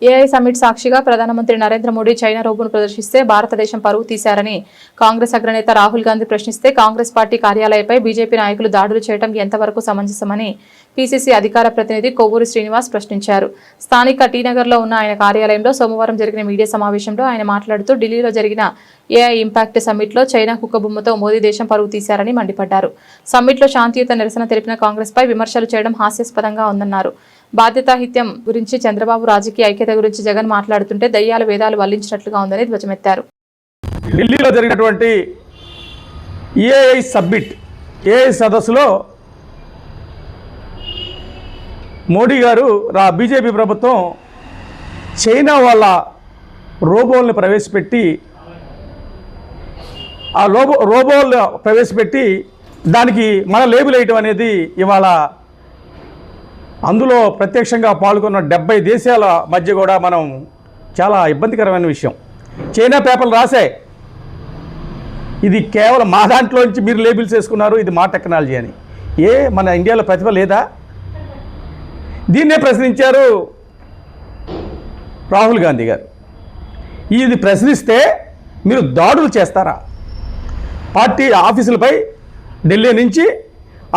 AI summit సాక్షిగా ప్రధానమంత్రి Narendra Modi China రోబోను ప్రదర్శిస్తే భారతదేశం పరువు తీశారని కాంగ్రెస్ అగ్రనేత రాహుల్ గాంధీ ప్రశ్నిస్తే కాంగ్రెస్ పార్టీ కార్యాలయంపై బీజేపీ నాయకులు దాడులు చేయడం ఎంతవరకు సమంజసమని పీసీసీ అధికార ప్రతినిధి కొవ్వూరి శ్రీనివాస్ ప్రశ్నించారు. స్థానిక టీనగర్లో ఉన్న ఆయన కార్యాలయంలో సోమవారం జరిగిన మీడియా సమావేశంలో ఆయన మాట్లాడుతూ ఢిల్లీలో జరిగిన ఏఐ ఇంపాక్ట్ సమ్మిట్లో చైనా కుక్కబొమ్మతో మోదీ దేశం పరువు తీశారని మండిపడ్డారు. సమ్మిట్లో శాంతియుత నిరసన తెలిపిన కాంగ్రెస్ పై విమర్శలు చేయడం హాస్యాస్పదంగా ఉందన్నారు. బాధ్యతాహిత్యం గురించి చంద్రబాబు రాజకీయ ఐక్యత గురించి జగన్ మాట్లాడుతుంటే దయ్యాలు వేదాలు వల్లించినట్లుగా ఉందని ధ్వజమెత్తారు. ఢిల్లీలో జరిగినటువంటి ఏఐ సబ్మిట్ ఏఐ సదస్సులో మోడీ గారు బీజేపీ ప్రభుత్వం చైనా వాళ్ళ రోబోల్ని ప్రవేశపెట్టి ఆ రోబోలు ప్రవేశపెట్టి దానికి మన లేబుల్ వేయటం అనేది ఇవాళ అందులో ప్రత్యక్షంగా పాల్గొన్న 70 దేశాల మధ్య కూడా మనం చాలా ఇబ్బందికరమైన విషయం. చైనా పేపర్లు రాశాయి, ఇది కేవలం మా దాంట్లోంచి మీరు లేబుల్స్ వేసుకున్నారు, ఇది మా టెక్నాలజీ అని. మన ఇండియాలో ప్రతిభ లేదా? దీన్నే ప్రశ్నించారు రాహుల్ గాంధీ గారు. ఇది ప్రశ్నిస్తే మీరు దాడులు చేస్తారా? పార్టీ ఆఫీసులపై ఢిల్లీ నుంచి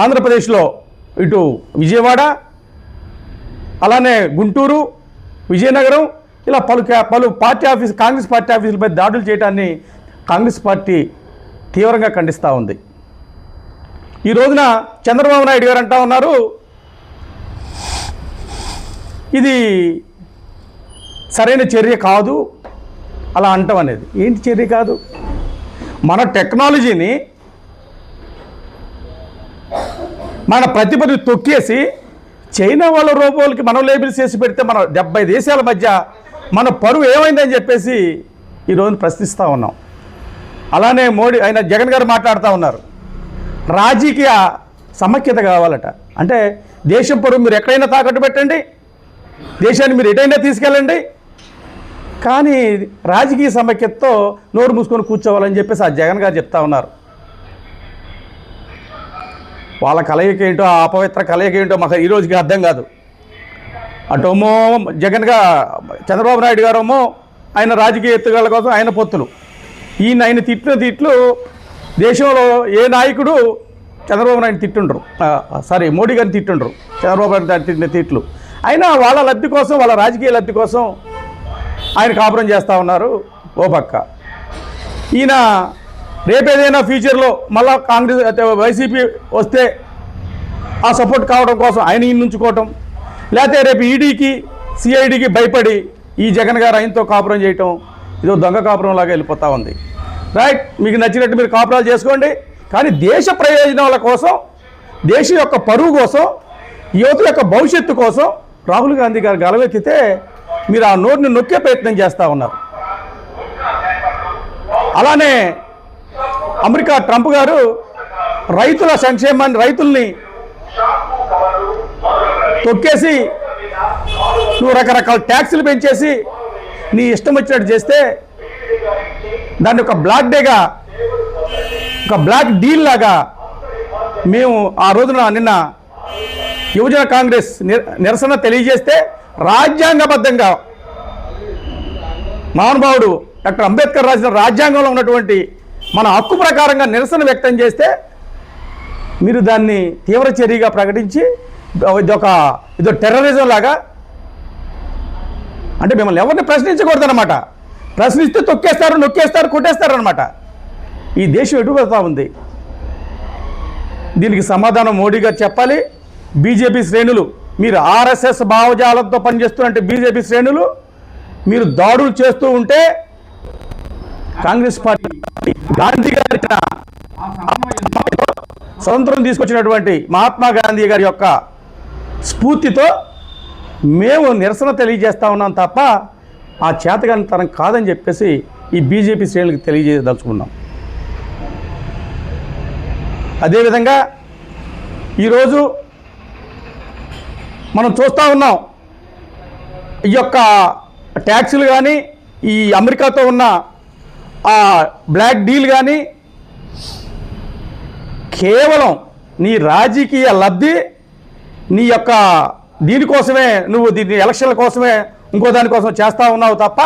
ఆంధ్రప్రదేశ్లో ఇటు విజయవాడ, అలానే గుంటూరు, విజయనగరం ఇలా పలు పార్టీ కాంగ్రెస్ పార్టీ ఆఫీసులపై దాడులు చేయడాన్ని కాంగ్రెస్ పార్టీ తీవ్రంగా ఖండిస్తూ ఉంది. ఈ రోజున చంద్రబాబు నాయుడు గారు అంటా ఉన్నారు, ఇది సరైన చర్య కాదు అలా అంటాం అనేది. ఏంటి చర్య కాదు? మన టెక్నాలజీని, మన ప్రతిభని తొక్కేసి చైనా వాళ్ళ రోబోలకి మనం లేబుల్స్ చేసి పెడితే మన 70 దేశాల మధ్య మన పరువు ఏమైందని చెప్పేసి ఈరోజు ప్రశ్నిస్తూ ఉన్నాం. అలానే ఆయన జగన్ గారు మాట్లాడుతూ ఉన్నారు, రాజకీయ సమైక్యత కావాలట. అంటే దేశం పరువు మీరు ఎక్కడైనా తాకట్టు పెట్టండి, దేశాన్ని మీరు ఎటైనా తీసుకెళ్ళండి, కానీ రాజకీయ సమైక్యతతో నోరు మూసుకొని కూర్చోవాలని చెప్పేసి ఆ జగన్ గారు చెప్తా ఉన్నారు. వాళ్ళ కలయిక ఏంటో, ఆ అపవిత్ర కలయిక ఏంటో మాకు ఈ రోజుకి అర్థం కాదు. అటోమో జగన్గా చంద్రబాబు నాయుడు గారేమో ఆయన రాజకీయ ఎత్తుగడల కోసం ఆయన పొత్తులు, ఆయన తిట్టిన తిట్లు దేశంలో ఏ నాయకుడు చంద్రబాబు నాయుడు తిట్టుండ్రు, మోడీ గారిని తిట్టుండ్రు, చంద్రబాబు నాయుడు తిట్టిన తిట్లు. అయినా వాళ్ళ లబ్ధి కోసం, వాళ్ళ రాజకీయ లబ్ధి కోసం ఆయన కాపురం చేస్తూ ఉన్నారు. ఓ పక్క ఈయన రేపేదైనా ఫ్యూచర్లో మళ్ళా కాంగ్రెస్ వైసీపీ వస్తే ఆ సపోర్ట్ కావడం కోసం ఆయన ఈయన నుంచుకోవటం, లేకపోతే రేపు ఈడీకి సిఐడికి భయపడి ఈ జగన్ గారు ఆయనతో కాపురం చేయటం, ఇదో దొంగ కాపురం లాగా వెళ్ళిపోతూ ఉంది. రైట్, మీకు నచ్చినట్టు మీరు కాపురాలు చేసుకోండి, కానీ దేశ ప్రయోజనాల కోసం, దేశం యొక్క పరువు కోసం, యువత యొక్క భవిష్యత్తు కోసం రాహుల్ గాంధీ గారు గలవెత్తితే మీరు ఆ నోరుని నొక్కే ప్రయత్నం చేస్తూ ఉన్నారు. అలానే అమెరికా ట్రంప్ గారు రైతుల సంక్షేమాన్ని, రైతుల్ని తొక్కేసి నువ్వు రకరకాల ట్యాక్సులు పెంచేసి నీ ఇష్టం వచ్చినట్టు చేస్తే దాన్ని ఒక బ్లాక్ డేగా, ఒక బ్లాక్ డీల్ లాగా మేము ఆ రోజున నిన్న యువజన కాంగ్రెస్ నిరసన తెలియజేస్తే రాజ్యాంగబద్ధంగా మహానుభావుడు డాక్టర్ అంబేద్కర్ రాసిన రాజ్యాంగంలో ఉన్నటువంటి మన హక్కు ప్రకారంగా నిరసన వ్యక్తం చేస్తే మీరు దాన్ని తీవ్ర చర్యగా ప్రకటించి ఇదో టెర్రరిజం లాగా, అంటే మిమ్మల్ని ఎవరిని ప్రశ్నించకూడదన్నమాట. ప్రశ్నిస్తే తొక్కేస్తారు, నొక్కేస్తారు, కొట్టేస్తారు అనమాట. ఈ దేశం ఎటుపోతూ ఉంది. దీనికి సమాధానం మోడీ గారు చెప్పాలి. బీజేపీ శ్రేణులు, మీరు ఆర్ఎస్ఎస్ భావజాలంతో పనిచేస్తున్నట్టు బీజేపీ శ్రేణులు మీరు దాడులు చేస్తూ ఉంటే కాంగ్రెస్ పార్టీ గాంధీ గారి స్వతంత్రం తీసుకొచ్చినటువంటి మహాత్మా గాంధీ గారి యొక్క స్ఫూర్తితో మేము నిరసన తెలియజేస్తూ ఉన్నాం తప్ప ఆ చేతగానితనం కాదని చెప్పేసి ఈ బీజేపీ శ్రేణులకు తెలియజేయదలుచుకున్నాం. అదేవిధంగా ఈరోజు మనం చూస్తూ ఉన్నాం, ఈ యొక్క ట్యాక్సులు కానీ, ఈ అమెరికాతో ఉన్న ఆ బ్లాక్ డీల్ కానీ కేవలం నీ రాజకీయ లబ్ధి, నీ యొక్క దీనికోసమే నువ్వు దీన్ని ఎలక్షన్ల కోసమే ఇంకో దానికోసం చేస్తూ ఉన్నావు తప్ప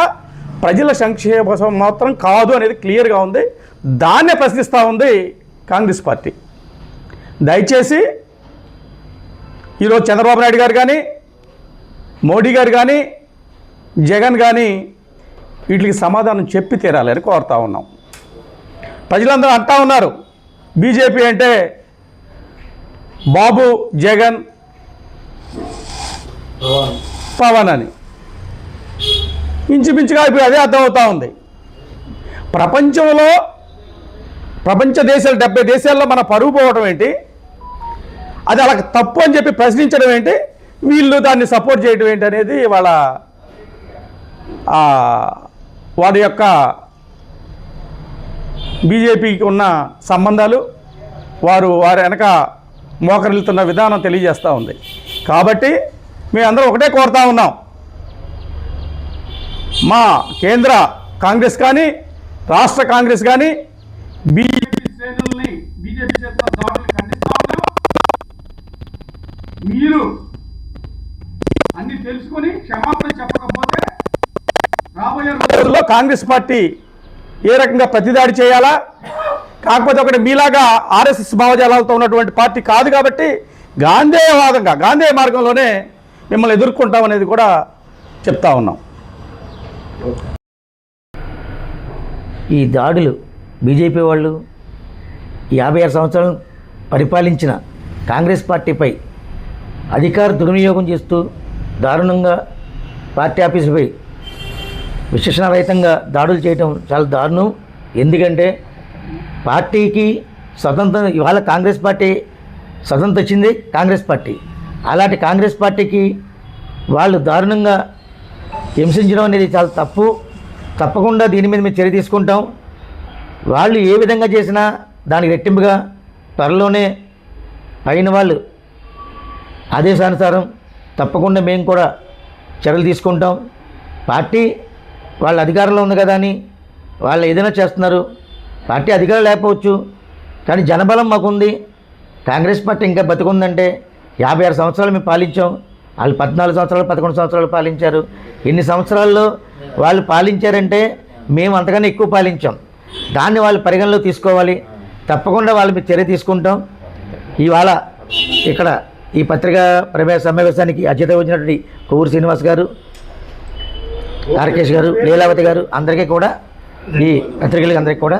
ప్రజల సంక్షేమ కోసం మాత్రం కాదు అనేది క్లియర్గా ఉంది. దాన్నే ప్రశ్నిస్తూ ఉంది కాంగ్రెస్ పార్టీ. దయచేసి ఈరోజు చంద్రబాబు నాయుడు గారు కానీ, మోడీ గారు కానీ, జగన్ కానీ వీటికి సమాధానం చెప్పి తీరాలని కోరుతా ఉన్నాం. ప్రజలందరూ అంటా ఉన్నారు బీజేపీ అంటే బాబు, జగన్, పవన్ అని. ఇంచుమించుగా ఇప్పుడు అదే అర్థమవుతూ ఉంది. ప్రపంచ దేశాలు 70 దేశాల్లో మన పరుగు పోవడం ఏంటి, అది అలా తప్పు అని చెప్పి ప్రశ్నించడం ఏంటి, వీళ్ళు దాన్ని సపోర్ట్ చేయడం ఏంటి అనేది వాడి యొక్క బీజేపీకి ఉన్న సంబంధాలు, వారి వెనక మోకరిల్లుతున్న విధానం తెలియజేస్తూ ఉంది. కాబట్టి మేమందరం ఒకటే కోరుతా ఉన్నాం, మా కేంద్ర కాంగ్రెస్ కానీ, రాష్ట్ర కాంగ్రెస్ కానీ బీజేపీ చేస్తున్న దాడుల్ని ఖండిస్తూ ఉన్నాం. మీరు అన్ని తెలుసుకొని క్షమాపణ చెప్పకపోతే రాబోయే రోజుల్లో కాంగ్రెస్ పార్టీ ఏ రకంగా ప్రతిదాడి చేయాలా, కాకపోతే ఒకటి మీలాగా ఆర్ఎస్ఎస్ భావజాలాలతో ఉన్నటువంటి పార్టీ కాదు కాబట్టి గాంధేయ మార్గంలోనే మిమ్మల్ని ఎదుర్కొంటామనేది కూడా చెప్తా ఉన్నాం. ఈ దాడులు బీజేపీ వాళ్ళు 56 సంవత్సరాలు పరిపాలించిన కాంగ్రెస్ పార్టీపై అధికార దుర్వినియోగం చేస్తూ దారుణంగా పార్టీ ఆఫీసుపై విశేషణరహితంగా దాడులు చేయటం చాలా దారుణం. ఎందుకంటే పార్టీకి స్వతంత్రం, ఇవాళ కాంగ్రెస్ పార్టీ స్వతంత్రం వచ్చింది కాంగ్రెస్ పార్టీ. అలాంటి కాంగ్రెస్ పార్టీకి వాళ్ళు దారుణంగా హింసించడం అనేది చాలా తప్పు. తప్పకుండా దీని మీద మేము చర్య తీసుకుంటాం. వాళ్ళు ఏ విధంగా చేసినా దానికి రెట్టింపుగా త్వరలోనే అయిన వాళ్ళు ఆదేశానుసారం తప్పకుండా మేము కూడా చర్యలు తీసుకుంటాం. పార్టీ వాళ్ళ అధికారంలో ఉంది కదా అని వాళ్ళు ఏదైనా చేస్తున్నారు. పార్టీ అధికారం లేకపోవచ్చు, కానీ జనబలం మాకుంది. కాంగ్రెస్ పార్టీ ఇంకా బతికుందంటే 56 సంవత్సరాలు మేము పాలించాం. వాళ్ళు 14 సంవత్సరాలు 11 సంవత్సరాలు పాలించారు. ఎన్ని సంవత్సరాల్లో వాళ్ళు పాలించారంటే మేము అంతకన్నా ఎక్కువ పాలించాం. దాన్ని వాళ్ళు పరిగణలో తీసుకోవాలి. తప్పకుండా వాళ్ళ మీద చర్య తీసుకుంటాం. ఇవాళ ఇక్కడ ఈ పత్రికా సమావేశానికి అధ్యక్షత వహించినటువంటి కొవ్వూరు శ్రీనివాస్ గారు, రాకేష్ గారు, లీలావతి గారు అందరికీ కూడా, ఈ పత్రికలకి అందరికీ కూడా